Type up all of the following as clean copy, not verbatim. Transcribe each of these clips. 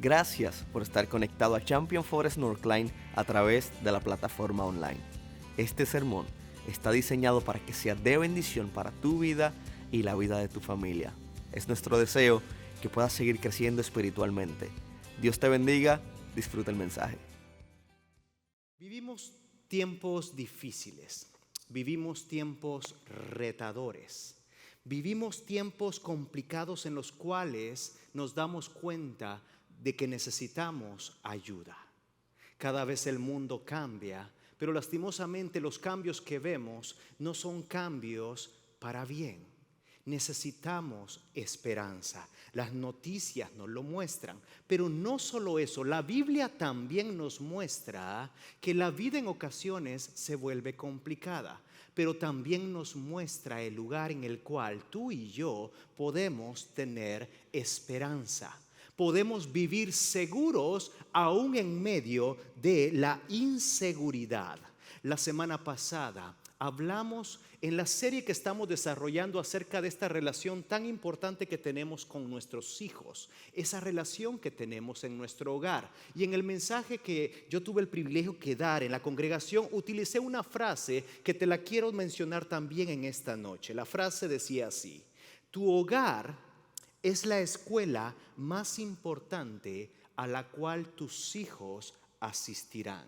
Gracias por estar conectado a Champion Forest Northline a través de la plataforma online. Este sermón está diseñado para que sea de bendición para tu vida y la vida de tu familia. Es nuestro deseo que puedas seguir creciendo espiritualmente. Dios te bendiga, disfruta el mensaje. Vivimos tiempos difíciles, vivimos tiempos retadores, vivimos tiempos complicados en los cuales nos damos cuenta de que necesitamos ayuda. Cada vez el mundo cambia, pero lastimosamente los cambios que vemos no son cambios para bien. Necesitamos esperanza. Las noticias nos lo muestran, pero no solo eso, la Biblia también nos muestra que la vida en ocasiones se vuelve complicada, pero también nos muestra el lugar en el cual tú y yo podemos tener esperanza. Podemos vivir seguros aún en medio de la inseguridad. La semana pasada hablamos en la serie que estamos desarrollando acerca de esta relación tan importante que tenemos con nuestros hijos, esa relación que tenemos en nuestro hogar. Y en el mensaje que yo tuve el privilegio de dar en la congregación, utilicé una frase que te la quiero mencionar también en esta noche. La frase decía así: tu hogar es la escuela más importante a la cual tus hijos asistirán.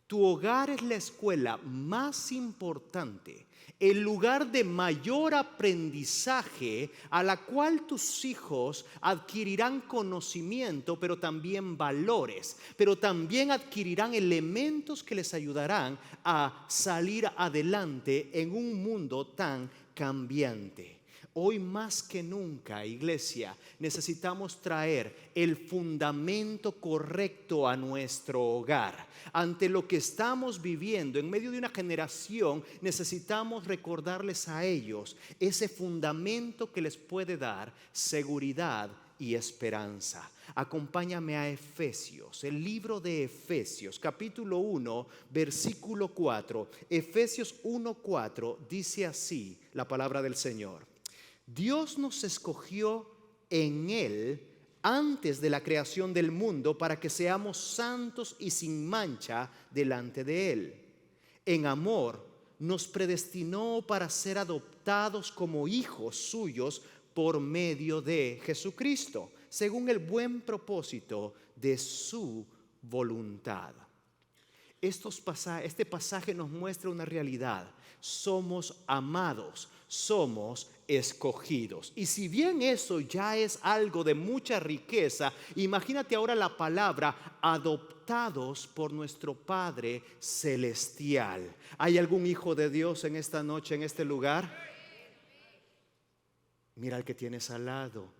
Tu hogar es la escuela más importante, el lugar de mayor aprendizaje a la cual tus hijos adquirirán conocimiento, pero también valores, pero también adquirirán elementos que les ayudarán a salir adelante en un mundo tan cambiante. Hoy más que nunca, iglesia, necesitamos traer el fundamento correcto a nuestro hogar. Ante lo que estamos viviendo, en medio de una generación, necesitamos recordarles a ellos ese fundamento que les puede dar seguridad y esperanza. Acompáñame a Efesios, el libro de Efesios, capítulo 1, versículo 4. Efesios 1:4 dice así la palabra del Señor: Dios nos escogió en Él antes de la creación del mundo para que seamos santos y sin mancha delante de Él. En amor nos predestinó para ser adoptados como hijos suyos por medio de Jesucristo, según el buen propósito de su voluntad. Este pasaje nos muestra una realidad: somos amados, somos escogidos. Y si bien eso ya es algo de mucha riqueza, imagínate ahora la palabra adoptados por nuestro Padre Celestial. ¿Hay algún hijo de Dios en esta noche, en este lugar? Mira al que tienes al lado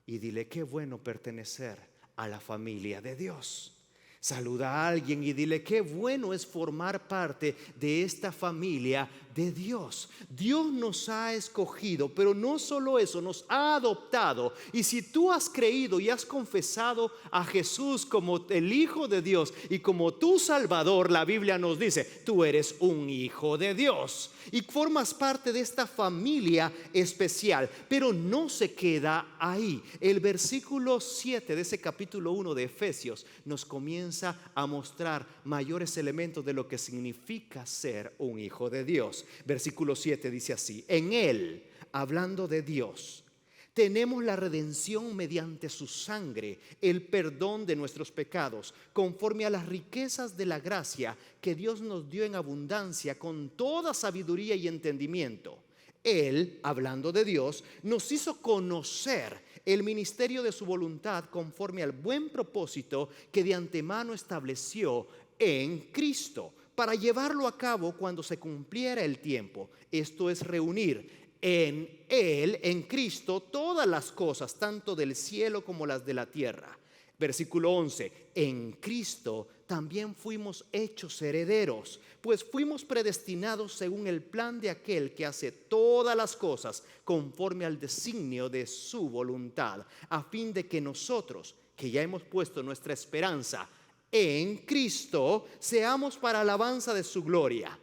y dile: qué bueno pertenecer a la familia de Dios. Saluda a alguien y dile: qué bueno es formar parte de esta familia de Dios. Dios nos ha escogido, pero no solo eso, nos ha adoptado. Y si tú has creído y has confesado a Jesús como el Hijo de Dios y como tu Salvador, la Biblia nos dice: tú eres un hijo de Dios y formas parte de esta familia especial. Pero no se queda ahí. El versículo 7 de ese capítulo 1 de Efesios nos comienza a mostrar mayores elementos de lo que significa ser un hijo de Dios. Versículo 7 dice así: en Él, hablando de Dios, tenemos la redención mediante su sangre, el perdón de nuestros pecados, conforme a las riquezas de la gracia que Dios nos dio en abundancia con toda sabiduría y entendimiento. Él, hablando de Dios, nos hizo conocer el ministerio de su voluntad conforme al buen propósito que de antemano estableció en Cristo, para llevarlo a cabo cuando se cumpliera el tiempo. Esto es reunir en Él, en Cristo, todas las cosas, tanto del cielo como las de la tierra. Versículo 11: en Cristo también fuimos hechos herederos, pues fuimos predestinados según el plan de aquel que hace todas las cosas conforme al designio de su voluntad, a fin de que nosotros, que ya hemos puesto nuestra esperanza en Cristo, seamos para alabanza de su gloria.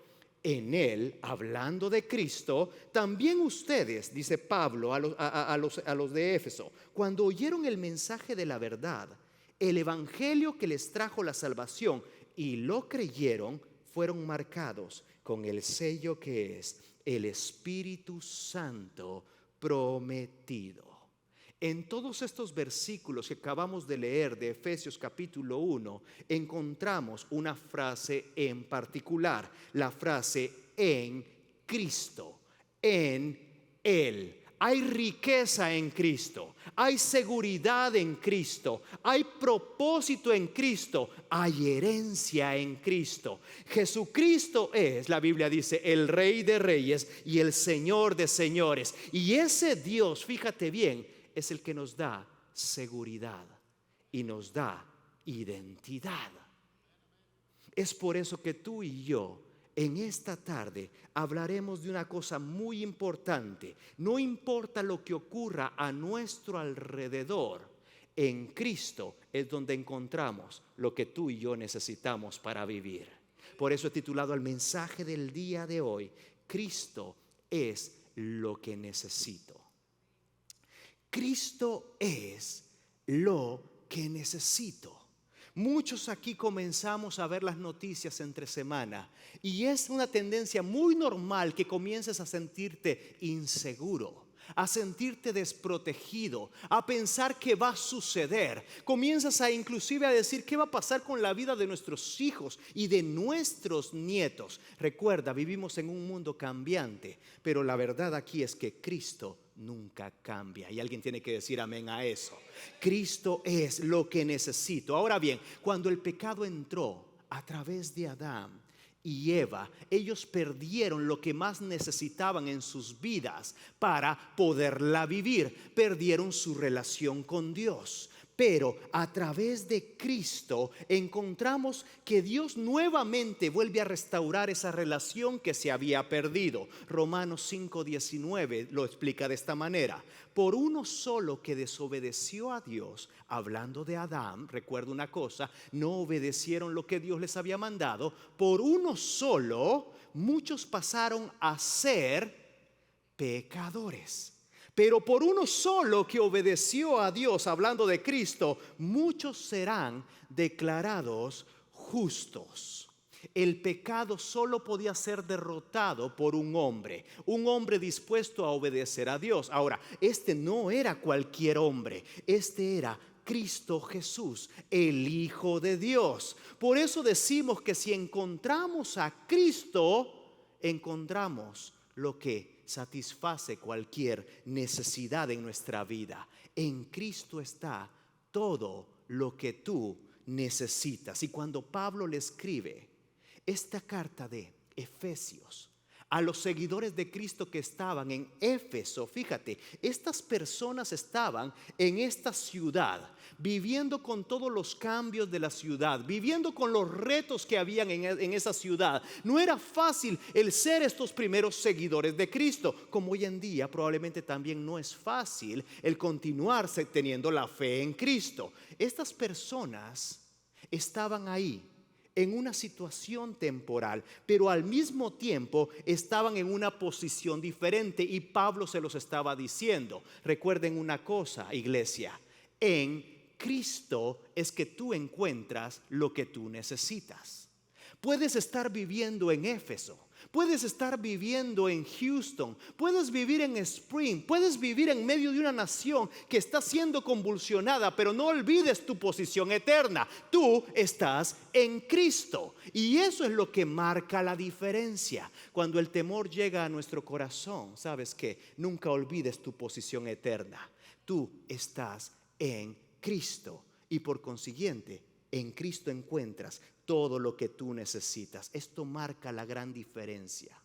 En Él, hablando de Cristo, también ustedes, dice Pablo a los de Éfeso, cuando oyeron el mensaje de la verdad, el evangelio que les trajo la salvación y lo creyeron, fueron marcados con el sello que es el Espíritu Santo prometido. En todos estos versículos que acabamos de leer de Efesios capítulo 1, encontramos una frase en particular, la frase en Cristo, en Él. Hay riqueza en Cristo, hay seguridad en Cristo, hay propósito en Cristo, hay herencia en Cristo. Jesucristo es, la Biblia dice, el Rey de Reyes y el Señor de Señores. Y ese Dios, fíjate bien, es el que nos da seguridad y nos da identidad. Es por eso que tú y yo en esta tarde hablaremos de una cosa muy importante. No importa lo que ocurra a nuestro alrededor, en Cristo es donde encontramos lo que tú y yo necesitamos para vivir. Por eso he titulado el mensaje del día de hoy: Cristo es lo que necesito. Cristo es lo que necesito. Muchos aquí comenzamos a ver las noticias entre semana y es una tendencia muy normal que comiences a sentirte inseguro, a sentirte desprotegido, a pensar qué va a suceder. Comienzas a inclusive a decir qué va a pasar con la vida de nuestros hijos y de nuestros nietos. Recuerda, vivimos en un mundo cambiante, pero la verdad aquí es que Cristo nunca cambia. Y alguien tiene que decir amén a eso. Cristo es lo que necesito. Ahora bien, cuando el pecado entró a través de Adán y Eva, ellos perdieron lo que más necesitaban en sus vidas para poderla vivir. Perdieron su relación con Dios. Pero a través de Cristo encontramos que Dios nuevamente vuelve a restaurar esa relación que se había perdido. Romanos 5:19 lo explica de esta manera: por uno solo que desobedeció a Dios, hablando de Adán, recuerda una cosa, no obedecieron lo que Dios les había mandado, por uno solo muchos pasaron a ser pecadores. Pero por uno solo que obedeció a Dios, hablando de Cristo, muchos serán declarados justos. El pecado solo podía ser derrotado por un hombre dispuesto a obedecer a Dios. Ahora, este no era cualquier hombre, este era Cristo Jesús, el Hijo de Dios. Por eso decimos que si encontramos a Cristo, encontramos lo que satisface cualquier necesidad en nuestra vida. En Cristo está todo lo que tú necesitas. Y cuando Pablo le escribe esta carta de Efesios a los seguidores de Cristo que estaban en Éfeso, fíjate, estas personas estaban en esta ciudad, viviendo con todos los cambios de la ciudad, viviendo con los retos que habían en esa ciudad. No era fácil el ser estos primeros seguidores de Cristo, como hoy en día probablemente también no es fácil el continuarse teniendo la fe en Cristo. Estas personas estaban ahí en una situación temporal, pero al mismo tiempo estaban en una posición diferente, y Pablo se los estaba diciendo. Recuerden una cosa, iglesia: en Cristo es que tú encuentras lo que tú necesitas. Puedes estar viviendo en Éfeso, puedes estar viviendo en Houston, puedes vivir en Spring, puedes vivir en medio de una nación que está siendo convulsionada, pero no olvides tu posición eterna. Tú estás en Cristo, y eso es lo que marca la diferencia. Cuando el temor llega a nuestro corazón, ¿sabes qué? Nunca olvides tu posición eterna. Tú estás en Cristo y por consiguiente en Cristo encuentras todo lo que tú necesitas. Esto marca la gran diferencia.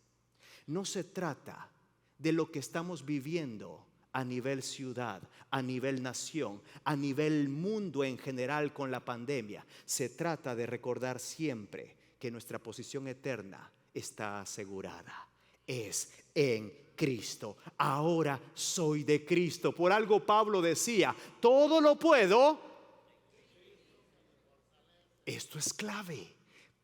No se trata de lo que estamos viviendo a nivel ciudad, a nivel nación, a nivel mundo en general con la pandemia. Se trata de recordar siempre que nuestra posición eterna está asegurada. Es en Cristo. Ahora soy de Cristo. Por algo Pablo decía: todo lo puedo. Esto es clave.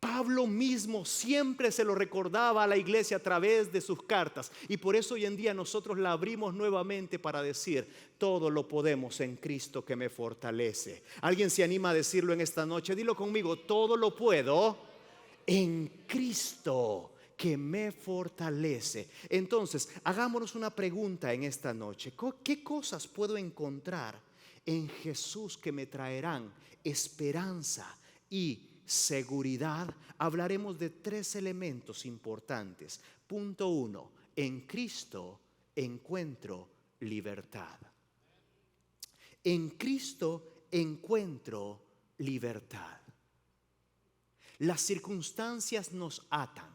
Pablo mismo siempre se lo recordaba a la iglesia a través de sus cartas. Y por eso hoy en día nosotros la abrimos nuevamente para decir: todo lo podemos en Cristo que me fortalece. ¿Alguien se anima a decirlo en esta noche? Dilo conmigo: todo lo puedo en Cristo que me fortalece. Entonces, hagámonos una pregunta en esta noche: ¿qué cosas puedo encontrar en Jesús que me traerán esperanza y seguridad? Hablaremos de 3 elementos importantes. Punto 1: en Cristo encuentro libertad. En Cristo encuentro libertad. Las circunstancias nos atan.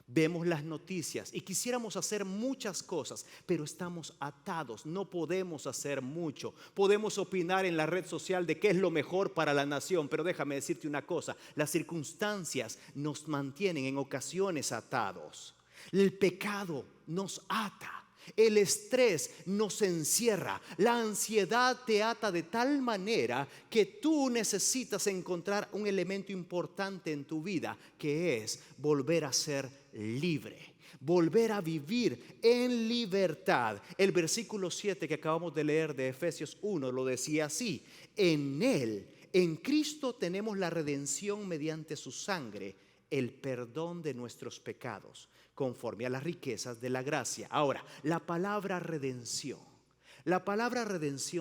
Vemos las noticias y quisiéramos hacer muchas cosas, pero estamos atados, no podemos hacer mucho. Podemos opinar en la red social de qué es lo mejor para la nación, pero déjame decirte una cosa: las circunstancias nos mantienen en ocasiones atados. El pecado nos ata. El estrés nos encierra. La ansiedad te ata de tal manera que tú necesitas encontrar un elemento importante en tu vida, que es volver a ser libre, volver a vivir en libertad. El versículo 7 que acabamos de leer de Efesios 1 lo decía así: en Él, en Cristo, tenemos la redención mediante su sangre, el perdón de nuestros pecados, conforme a las riquezas de la gracia. Ahora, la palabra redención,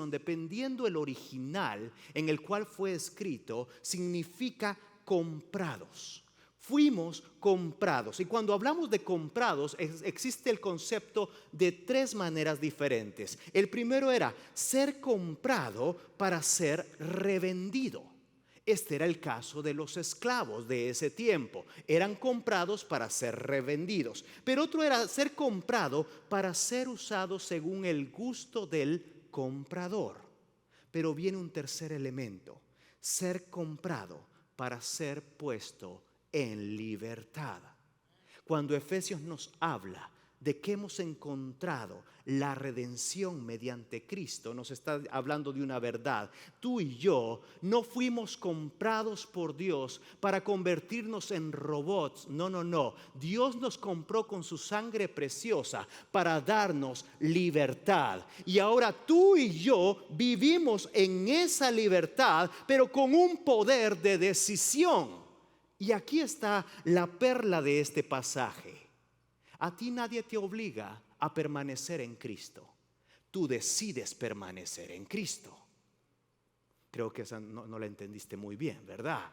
dependiendo el original en el cual fue escrito, significa comprados. Fuimos comprados. Y cuando hablamos de comprados, existe el concepto de 3 maneras diferentes. El primero era ser comprado para ser revendido. Este era el caso de los esclavos de ese tiempo. Eran comprados para ser revendidos. Pero otro era ser comprado para ser usado según el gusto del comprador. Pero viene un tercer elemento: ser comprado para ser puesto en libertad. Cuando Efesios nos habla de que hemos encontrado la redención mediante Cristo, nos está hablando de una verdad. Tú y yo no fuimos comprados por Dios para convertirnos en robots. No. Dios nos compró con su sangre preciosa para darnos libertad. Y ahora tú y yo vivimos en esa libertad, pero con un poder de decisión. Y aquí está la perla de este pasaje. A ti nadie te obliga a permanecer en Cristo. Tú decides permanecer en Cristo. Creo que esa no la entendiste muy bien, ¿verdad?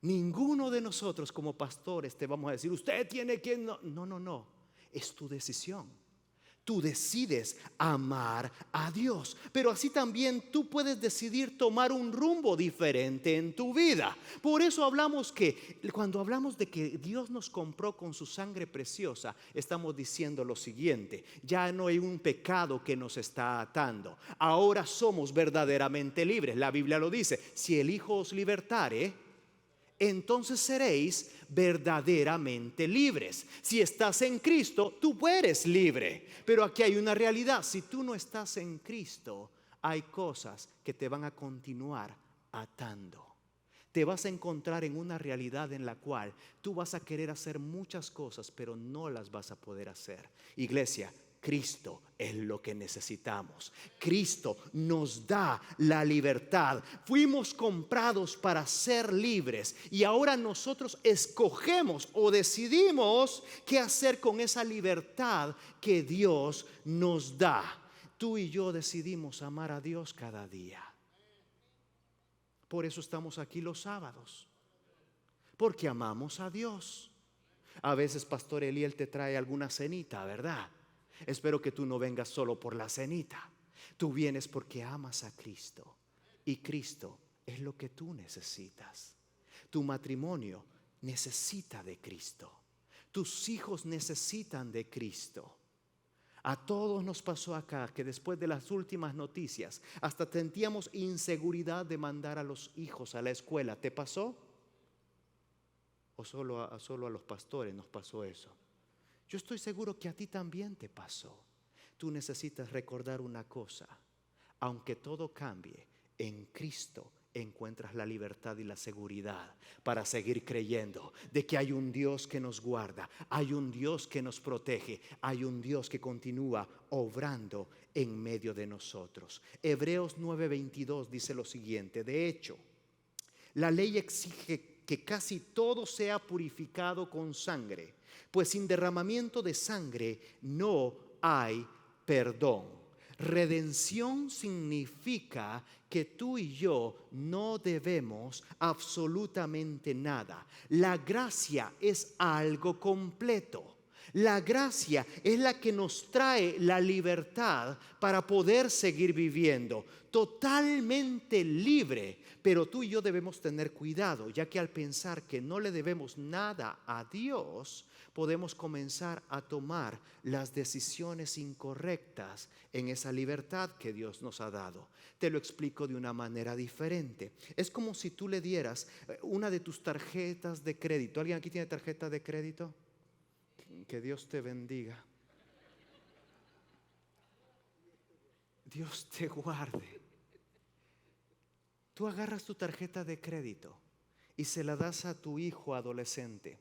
Ninguno de nosotros como pastores te vamos a decir: usted tiene que... No. Es tu decisión. Tú decides amar a Dios, pero así también tú puedes decidir tomar un rumbo diferente en tu vida. Por eso hablamos que cuando hablamos de que Dios nos compró con su sangre preciosa, estamos diciendo lo siguiente: ya no hay un pecado que nos está atando. Ahora somos verdaderamente libres. La Biblia lo dice: si el Hijo os libertare, entonces seréis verdaderamente libres. Si estás en Cristo, tú eres libre. Pero aquí hay una realidad: si tú no estás en Cristo, hay cosas que te van a continuar atando. Te vas a encontrar en una realidad en la cual tú vas a querer hacer muchas cosas, pero no las vas a poder hacer. Iglesia, Cristo es lo que necesitamos. Cristo nos da la libertad. Fuimos comprados para ser libres y ahora nosotros escogemos o decidimos qué hacer con esa libertad que Dios nos da. Tú y yo decidimos amar a Dios cada día. Por eso estamos aquí los sábados, porque amamos a Dios. A veces Pastor Eliel te trae alguna cenita, ¿verdad? Espero que tú no vengas solo por la cenita. Tú vienes porque amas a Cristo. Y Cristo es lo que tú necesitas. Tu matrimonio necesita de Cristo. Tus hijos necesitan de Cristo. A todos nos pasó acá que después de las últimas noticias hasta sentíamos inseguridad de mandar a los hijos a la escuela. ¿Te pasó? ¿O solo a los pastores nos pasó eso? Yo estoy seguro que a ti también te pasó. Tú necesitas recordar una cosa: aunque todo cambie, en Cristo encuentras la libertad y la seguridad para seguir creyendo de que hay un Dios que nos guarda, hay un Dios que nos protege, hay un Dios que continúa obrando en medio de nosotros. Hebreos 9:22 dice lo siguiente: de hecho, la ley exige que casi todo sea purificado con sangre, pues sin derramamiento de sangre no hay perdón. Redención significa que tú y yo no debemos absolutamente nada. La gracia es algo completo. La gracia es la que nos trae la libertad para poder seguir viviendo totalmente libre. Pero tú y yo debemos tener cuidado, ya que al pensar que no le debemos nada a Dios, podemos comenzar a tomar las decisiones incorrectas en esa libertad que Dios nos ha dado. Te lo explico de una manera diferente. Es como si tú le dieras una de tus tarjetas de crédito. ¿Alguien aquí tiene tarjeta de crédito? Que Dios te bendiga. Dios te guarde. Tú agarras tu tarjeta de crédito y se la das a tu hijo adolescente.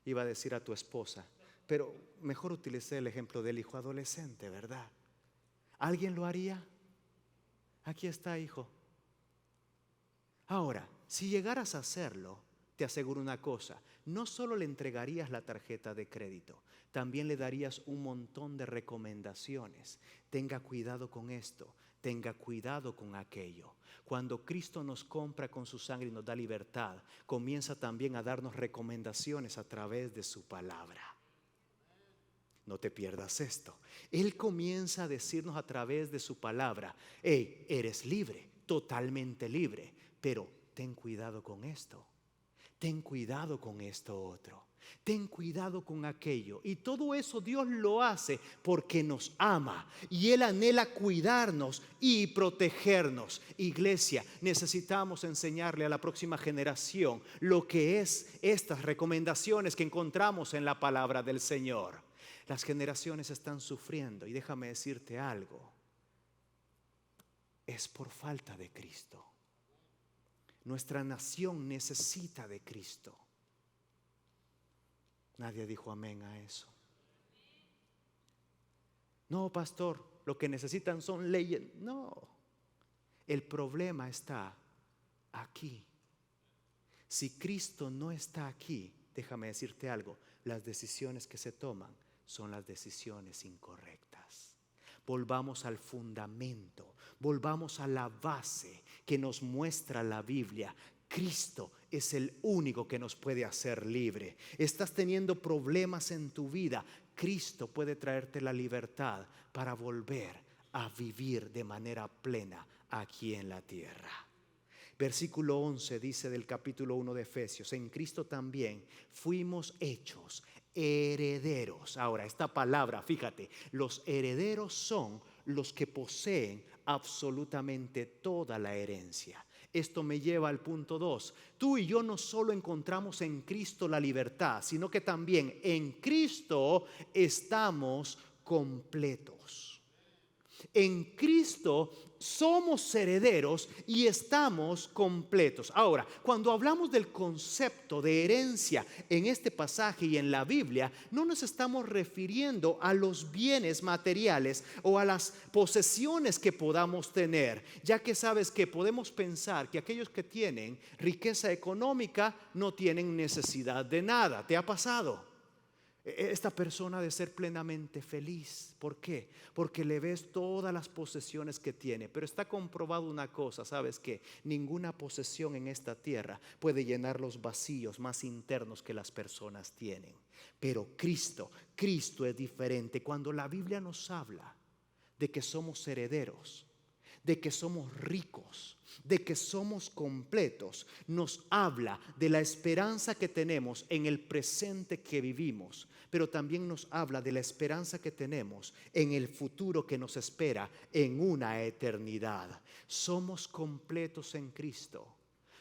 Iba a decir a tu esposa, pero mejor utilicé el ejemplo del hijo adolescente, ¿verdad? ¿Alguien lo haría? Aquí está, hijo. Ahora, si llegaras a hacerlo, te aseguro una cosa: no solo le entregarías la tarjeta de crédito, también le darías un montón de recomendaciones. Tenga cuidado con esto, tenga cuidado con aquello. Cuando Cristo nos compra con su sangre y nos da libertad, comienza también a darnos recomendaciones a través de su palabra. No te pierdas esto. Él comienza a decirnos a través de su palabra: hey, eres libre, totalmente libre, pero ten cuidado con esto. Ten cuidado con esto otro. Ten cuidado con aquello. Y todo eso Dios lo hace porque nos ama. Y Él anhela cuidarnos y protegernos. Iglesia, necesitamos enseñarle a la próxima generación lo que es estas recomendaciones que encontramos en la palabra del Señor. Las generaciones están sufriendo. Y déjame decirte algo. Es por falta de Cristo. Nuestra nación necesita de Cristo. Nadie dijo amén a eso. No, pastor, lo que necesitan son leyes. No, el problema está aquí. Si Cristo no está aquí, déjame decirte algo: las decisiones que se toman son las decisiones incorrectas. Volvamos al fundamento, volvamos a la base que nos muestra la Biblia. Cristo es el único que nos puede hacer libre. Estás teniendo problemas en tu vida, Cristo puede traerte la libertad para volver a vivir de manera plena aquí en la tierra. Versículo 11 dice del capítulo 1 de Efesios: en Cristo también fuimos hechos herederos. Ahora, esta palabra, fíjate, los herederos son los que poseen absolutamente toda la herencia. Esto me lleva al punto 2. Tú y yo no solo encontramos en Cristo la libertad, sino que también en Cristo estamos completos. En Cristo somos herederos y estamos completos. Ahora, cuando hablamos del concepto de herencia en este pasaje y en la Biblia, no nos estamos refiriendo a los bienes materiales o a las posesiones que podamos tener, ya que sabes que podemos pensar que aquellos que tienen riqueza económica no tienen necesidad de nada. ¿Te ha pasado? Esta persona ha de ser plenamente feliz. ¿Por qué? Porque le ves todas las posesiones que tiene. Pero está comprobado una cosa, ¿sabes qué? Ninguna posesión en esta tierra puede llenar los vacíos más internos que las personas tienen. Pero Cristo es diferente. Cuando la Biblia nos habla de que somos herederos, de que somos ricos, de que somos completos, nos habla de la esperanza que tenemos en el presente que vivimos, pero también nos habla de la esperanza que tenemos en el futuro que nos espera en una eternidad. Somos completos en Cristo.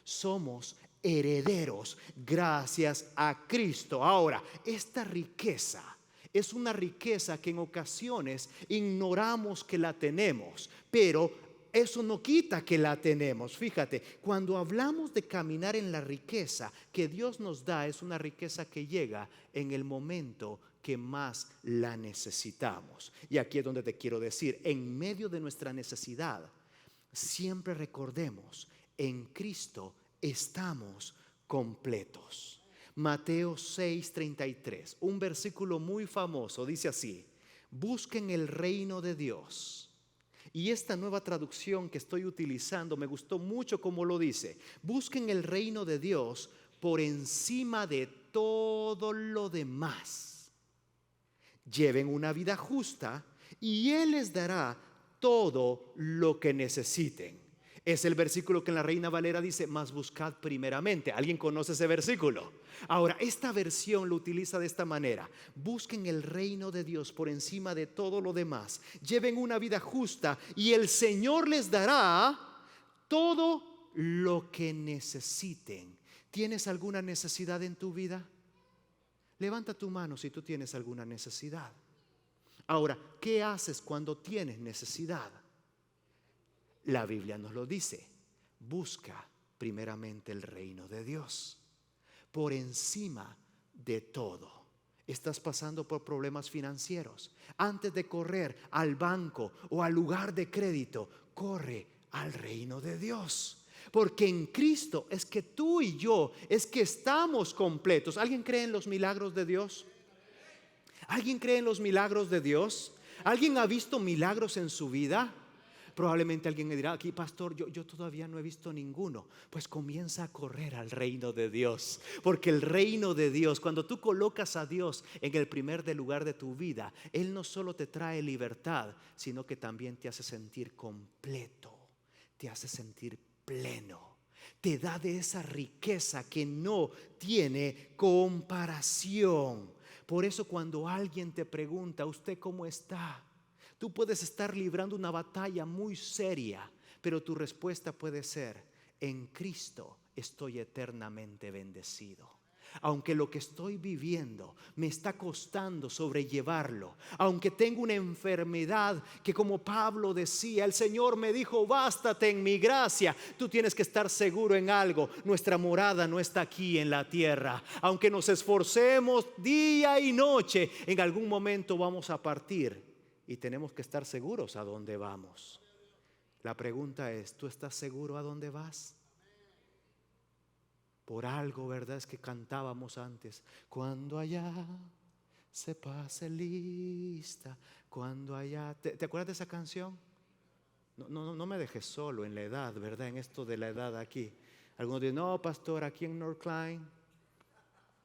Somos herederos gracias a Cristo. Ahora, esta riqueza es una riqueza que en ocasiones ignoramos que la tenemos, pero eso no quita que la tenemos. Fíjate, cuando hablamos de caminar en la riqueza que Dios nos da, es una riqueza que llega en el momento que más la necesitamos. Y aquí es donde te quiero decir, en medio de nuestra necesidad, siempre recordemos, en Cristo estamos completos. Mateo 6:33, un versículo muy famoso, dice así: busquen el reino de Dios. Y esta nueva traducción que estoy utilizando me gustó mucho como lo dice: busquen el reino de Dios por encima de todo lo demás. Lleven una vida justa y Él les dará todo lo que necesiten. Es el versículo que en la Reina Valera dice: mas buscad primeramente. ¿Alguien conoce ese versículo? Ahora, esta versión lo utiliza de esta manera: busquen el reino de Dios por encima de todo lo demás. Lleven una vida justa y el Señor les dará todo lo que necesiten. ¿Tienes alguna necesidad en tu vida? Levanta tu mano si tú tienes alguna necesidad. Ahora, ¿qué haces cuando tienes necesidad? La Biblia nos lo dice: busca primeramente el reino de Dios por encima de todo. Estás pasando por problemas financieros. Antes de correr al banco o al lugar de crédito, corre al reino de Dios. Porque en Cristo es que tú y yo es que estamos completos. ¿Alguien cree en los milagros de Dios? ¿Alguien cree en los milagros de Dios? ¿Alguien ha visto milagros en su vida? Probablemente alguien me dirá: aquí, pastor, yo todavía no he visto ninguno. Pues comienza a correr al reino de Dios. Porque el reino de Dios, cuando tú colocas a Dios en el primer lugar de tu vida, Él no solo te trae libertad, sino que también te hace sentir completo, te hace sentir pleno, te da de esa riqueza que no tiene comparación. Por eso cuando alguien te pregunta: ¿usted cómo está? Tú puedes estar librando una batalla muy seria, pero tu respuesta puede ser: en Cristo estoy eternamente bendecido. Aunque lo que estoy viviendo me está costando sobrellevarlo, aunque tengo una enfermedad que, como Pablo decía, el Señor me dijo: bástate en mi gracia. Tú tienes que estar seguro en algo: nuestra morada no está aquí en la tierra. Aunque nos esforcemos día y noche, en algún momento vamos a partir. Y tenemos que estar seguros a dónde vamos. La pregunta es: ¿tú estás seguro a dónde vas? Por algo, ¿verdad? Es que cantábamos antes: cuando allá se pase lista, cuando allá. ¿Te acuerdas de esa canción? No me dejes solo en la edad, ¿verdad? En esto de la edad aquí. Algunos dicen: no, pastor, aquí en Northline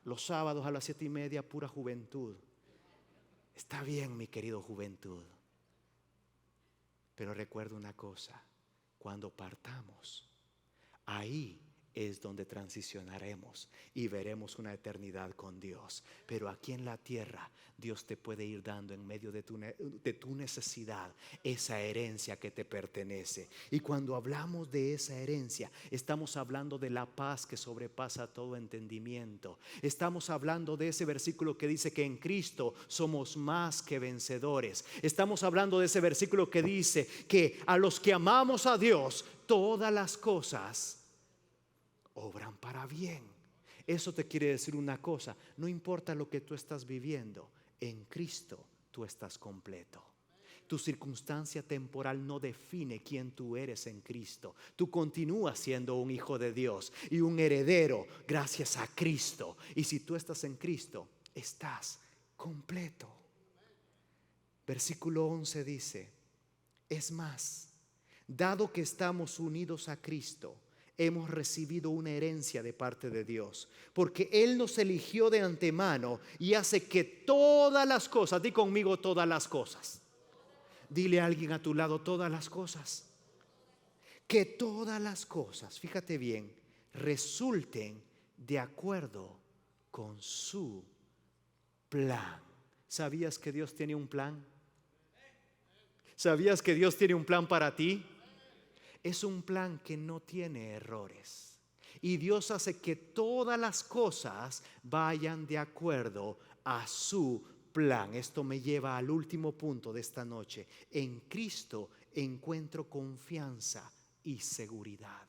los sábados a las 7:30 pura juventud. Está bien, mi querido juventud, pero recuerda una cosa: cuando partamos, ahí es donde transicionaremos y veremos una eternidad con Dios. Pero aquí en la tierra, Dios te puede ir dando en medio de tu necesidad esa herencia que te pertenece. Y cuando hablamos de esa herencia, estamos hablando de la paz que sobrepasa todo entendimiento. Estamos hablando de ese versículo que dice que en Cristo somos más que vencedores. Estamos hablando de ese versículo que dice que a los que amamos a Dios, todas las cosas obran para bien. Eso te quiere decir una cosa: no importa lo que tú estás viviendo, en Cristo tú estás completo. Tu circunstancia temporal no define quién tú eres en Cristo. Tú continúas siendo un hijo de Dios y un heredero gracias a Cristo. Y si tú estás en Cristo, estás completo. Versículo 11 dice: es más, dado que estamos unidos a Cristo, hemos recibido una herencia de parte de Dios, porque Él nos eligió de antemano y hace que todas las cosas, di conmigo, todas las cosas. Dile a alguien a tu lado: todas las cosas. Que todas las cosas, fíjate bien, resulten de acuerdo con su plan. ¿Sabías que Dios tiene un plan? ¿Sabías que Dios tiene un plan para ti? Es un plan que no tiene errores. Y Dios hace que todas las cosas vayan de acuerdo a su plan. Esto me lleva al último punto de esta noche. En Cristo encuentro confianza y seguridad.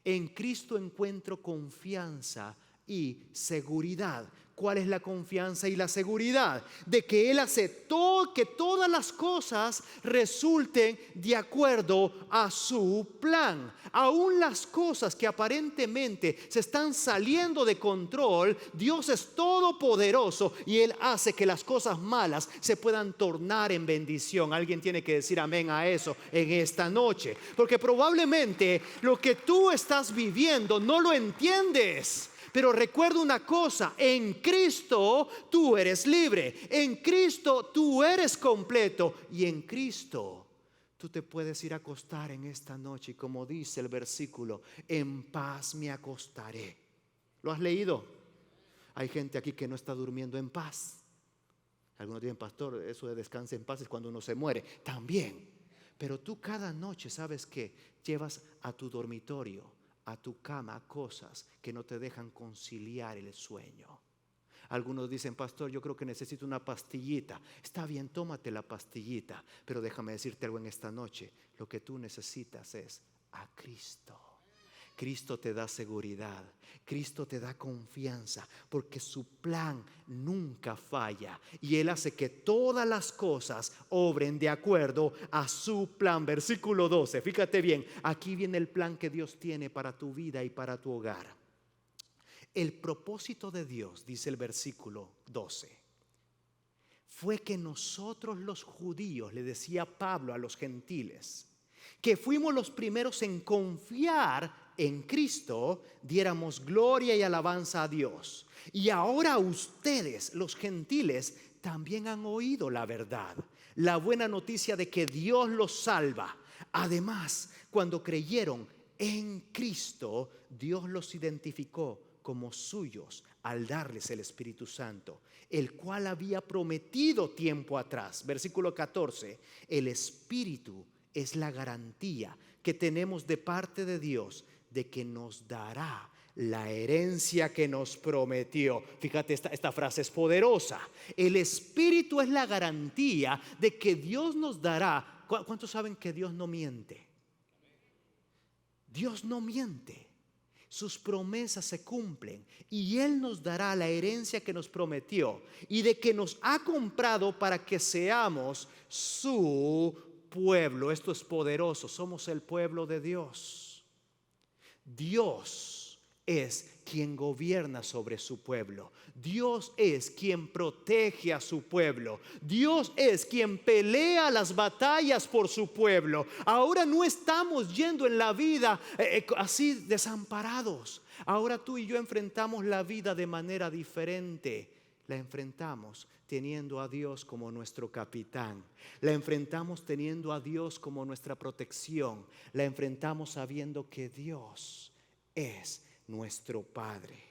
En Cristo encuentro confianza y seguridad. ¿Cuál es la confianza y la seguridad? De que Él hace todo, que todas las cosas resulten de acuerdo a su plan. Aún las cosas que aparentemente se están saliendo de control, Dios es todopoderoso y Él hace que las cosas malas se puedan tornar en bendición. Alguien tiene que decir amén a eso en esta noche, porque probablemente lo que tú estás viviendo no lo entiendes. Pero recuerda una cosa, en Cristo tú eres libre, en Cristo tú eres completo y en Cristo tú te puedes ir a acostar en esta noche y como dice el versículo, en paz me acostaré. ¿Lo has leído? Hay gente aquí que no está durmiendo en paz. Algunos dicen, pastor, eso de descanse en paz es cuando uno se muere. También. Pero tú cada noche, ¿sabes qué? Llevas a tu dormitorio, a tu cama, cosas que no te dejan conciliar el sueño. Algunos dicen, pastor, yo creo que necesito una pastillita. Está bien, tómate la pastillita, pero déjame decirte algo en esta noche. Lo que tú necesitas es a Cristo. Cristo te da seguridad, Cristo te da confianza, porque su plan nunca falla y Él hace que todas las cosas obren de acuerdo a su plan. Versículo 12, fíjate bien, aquí viene el plan que Dios tiene para tu vida y para tu hogar. El propósito de Dios, dice el versículo 12, fue que nosotros los judíos, le decía Pablo a los gentiles, que fuimos los primeros en confiar en Cristo, diéramos gloria y alabanza a Dios. Y ahora ustedes, los gentiles, también han oído la verdad, la buena noticia de que Dios los salva. Además, cuando creyeron en Cristo, Dios los identificó como suyos al darles el Espíritu Santo, el cual había prometido tiempo atrás. Versículo 14, el Espíritu es la garantía que tenemos de parte de Dios de que nos dará la herencia que nos prometió. Fíjate, esta frase es poderosa. El Espíritu es la garantía de que Dios nos dará. ¿Cuántos saben que Dios no miente? Dios no miente. Sus promesas se cumplen y Él nos dará la herencia que nos prometió y de que nos ha comprado para que seamos su pueblo. Esto es poderoso. Somos el pueblo de Dios. Dios es quien gobierna sobre su pueblo. Dios es quien protege a su pueblo. Dios es quien pelea las batallas por su pueblo. Ahora no estamos yendo en la vida así desamparados. Ahora tú y yo enfrentamos la vida de manera diferente. La enfrentamos teniendo a Dios como nuestro capitán. La enfrentamos teniendo a Dios como nuestra protección. La enfrentamos sabiendo que Dios es nuestro Padre.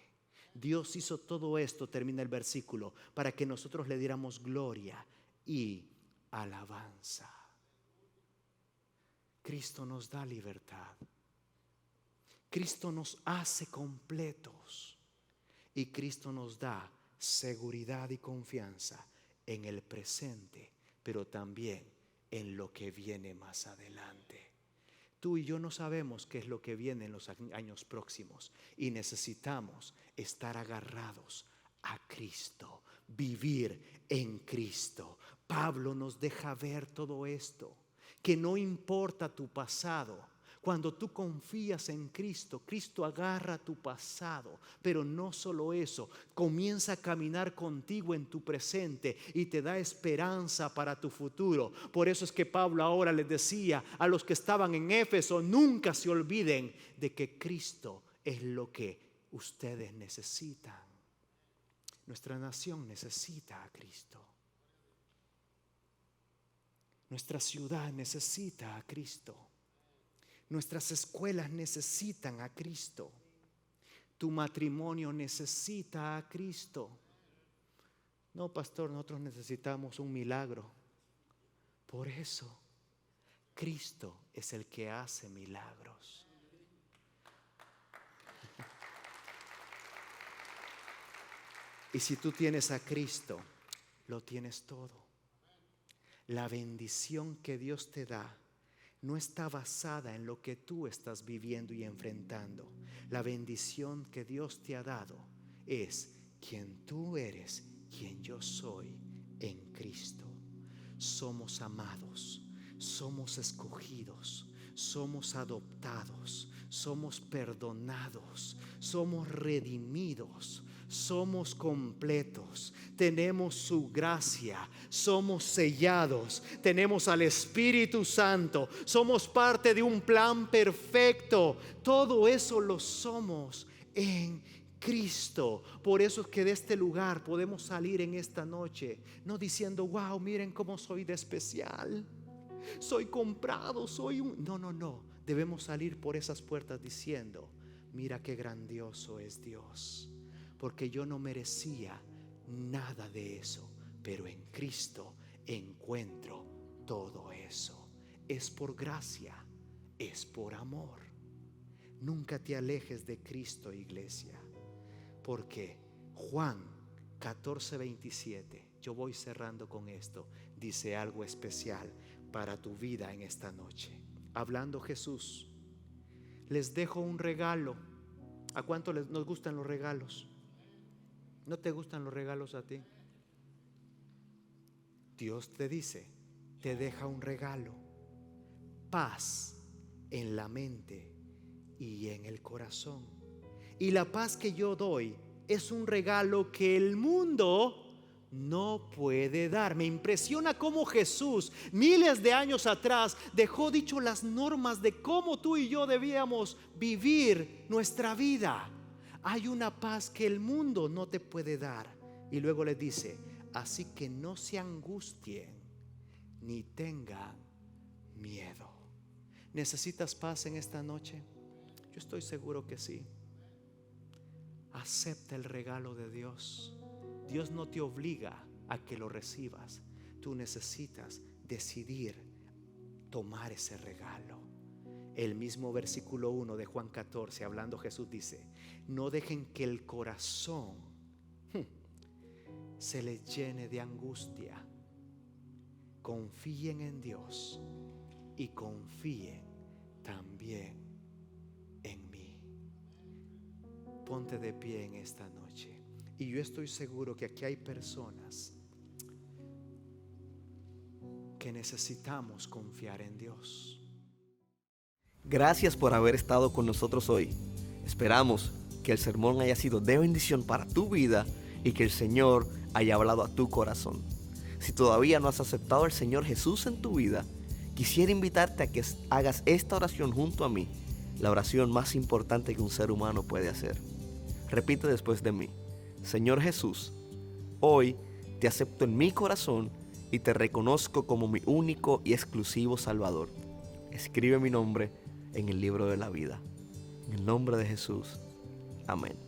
Dios hizo todo esto, termina el versículo, para que nosotros le diéramos gloria y alabanza. Cristo nos da libertad. Cristo nos hace completos. Y Cristo nos da seguridad y confianza en el presente, pero también en lo que viene más adelante. Tú y yo no sabemos qué es lo que viene en los años próximos y necesitamos estar agarrados a Cristo, vivir en Cristo. Pablo nos deja ver todo esto, que no importa tu pasado. Cuando tú confías en Cristo, Cristo agarra tu pasado, pero no solo eso, comienza a caminar contigo en tu presente y te da esperanza para tu futuro. Por eso es que Pablo ahora les decía a los que estaban en Éfeso, nunca se olviden de que Cristo es lo que ustedes necesitan. Nuestra nación necesita a Cristo. Nuestra ciudad necesita a Cristo. Nuestras escuelas necesitan a Cristo. Tu matrimonio necesita a Cristo. No, pastor, nosotros necesitamos un milagro. Por eso, Cristo es el que hace milagros. Y si tú tienes a Cristo, lo tienes todo. La bendición que Dios te da no está basada en lo que tú estás viviendo y enfrentando. La bendición que Dios te ha dado es quien tú eres, quien yo soy en Cristo. Somos amados, somos escogidos, somos adoptados, somos perdonados, somos redimidos, somos completos, tenemos su gracia, somos sellados, tenemos al Espíritu Santo, somos parte de un plan perfecto. Todo eso lo somos en Cristo. Por eso es que de este lugar podemos salir en esta noche no diciendo: wow, miren cómo soy de especial, soy comprado, soy un... No. Debemos salir por esas puertas diciendo: mira qué grandioso es Dios, porque yo no merecía nada de eso, pero en Cristo encuentro todo eso. Es por gracia, es por amor. Nunca te alejes de Cristo, iglesia, porque Juan 14:27, yo voy cerrando con esto, dice algo especial para tu vida en esta noche. Hablando Jesús: les dejo un regalo. ¿A cuánto nos gustan los regalos? ¿No te gustan los regalos a ti? Dios te dice, te deja un regalo: paz en la mente y en el corazón. Y la paz que yo doy es un regalo que el mundo no puede dar. Me impresiona cómo Jesús, miles de años atrás, dejó dicho las normas de cómo tú y yo debíamos vivir nuestra vida. Hay una paz que el mundo no te puede dar. Y luego le dice: así que no se angustien ni tengan miedo. ¿Necesitas paz en esta noche? Yo estoy seguro que sí. Acepta el regalo de Dios. Dios no te obliga a que lo recibas. Tú necesitas decidir tomar ese regalo. El mismo versículo 1 de Juan 14, hablando Jesús, dice: no dejen que el corazón se les llene de angustia. Confíen en Dios y confíen también en mí. Ponte de pie en esta noche. Y yo estoy seguro que aquí hay personas que necesitamos confiar en Dios. Gracias por haber estado con nosotros hoy. Esperamos que el sermón haya sido de bendición para tu vida y que el Señor haya hablado a tu corazón. Si todavía no has aceptado al Señor Jesús en tu vida, quisiera invitarte a que hagas esta oración junto a mí, la oración más importante que un ser humano puede hacer. Repite después de mí: Señor Jesús, hoy te acepto en mi corazón y te reconozco como mi único y exclusivo Salvador. Escribe mi nombre en el libro de la vida. En el nombre de Jesús. Amén.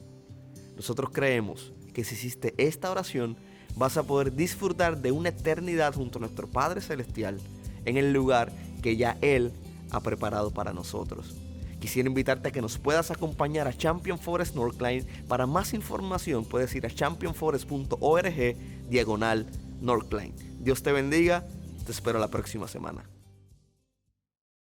Nosotros creemos que si hiciste esta oración, vas a poder disfrutar de una eternidad junto a nuestro Padre Celestial en el lugar que ya Él ha preparado para nosotros. Quisiera invitarte a que nos puedas acompañar a Champion Forest Northline. Para más información puedes ir a championforest.org/Northline. Dios te bendiga, te espero la próxima semana.